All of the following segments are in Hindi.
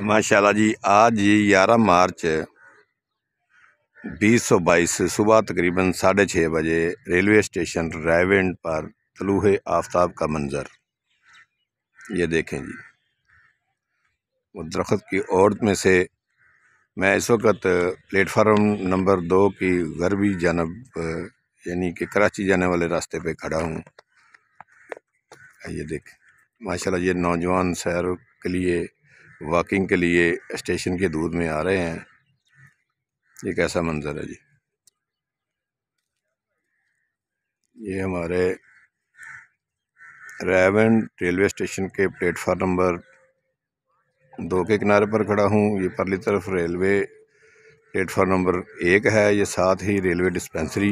माशाल्लाह जी, आज ये 11 मार्च 2022 सुबह तकरीबन 6:30 बजे रेलवे स्टेशन रायवेंड पर तलूहे आफ्ताब का मंजर। ये देखें जी, वो दरख्त की ओट में से मैं इस वक्त प्लेटफार्म नंबर 2 की गरबी जानब यानी कि कराची जाने वाले रास्ते पे खड़ा हूँ। ये देखें माशाल्लाह, ये नौजवान सैर के लिए, वॉकिंग के लिए स्टेशन के दूर में आ रहे हैं। ये कैसा मंजर है जी। ये हमारे रायवेंड रेलवे स्टेशन के प्लेटफार्म नंबर 2 के किनारे पर खड़ा हूँ। ये परली तरफ रेलवे प्लेटफार्म नंबर 1 है। ये साथ ही रेलवे डिस्पेंसरी।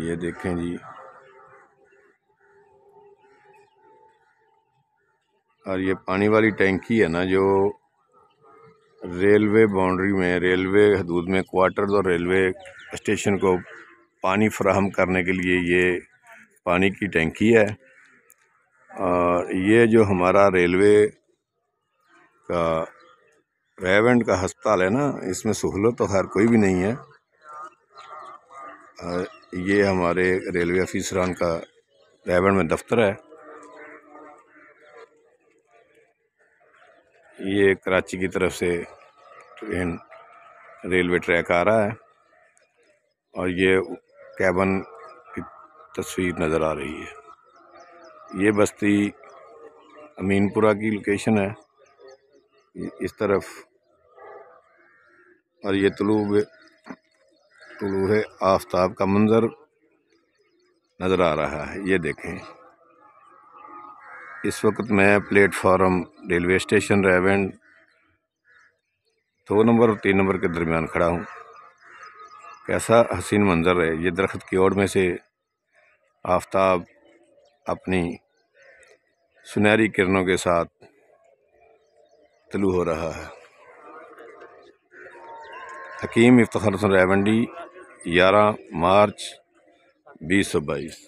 ये देखें जी, और ये पानी वाली टैंकी है ना, जो रेलवे बाउंड्री में, रेलवे हदूद में क्वार्टर्स और रेलवे स्टेशन को पानी फराहम करने के लिए ये पानी की टैंकी है। और ये जो हमारा रेलवे का रायवेंड का अस्पताल है ना, इसमें सहूलत तो खैर कोई भी नहीं है। ये हमारे रेलवे ऑफिसरान का रायवेंड में दफ्तर है। ये कराची की तरफ से ट्रेन रेलवे ट्रैक आ रहा है और ये कैबन की तस्वीर नज़र आ रही है। ये बस्ती अमीनपुरा की लोकेशन है इस तरफ, और ये तलूहे आफ्ताब का मंजर नज़र आ रहा है। ये देखें, इस वक्त मैं platform railway station Raiwind 2 number और 3 नंबर के दरमियान खड़ा हूँ। कैसा हसीन मंजर है। ये दरख्त की ओर में से आफ्ताब अपनी सुनहरी किरणों के साथ तलू हो रहा है। हकीम इफ्तिखार हसन रायवेंडी, 11 मार्च 2022।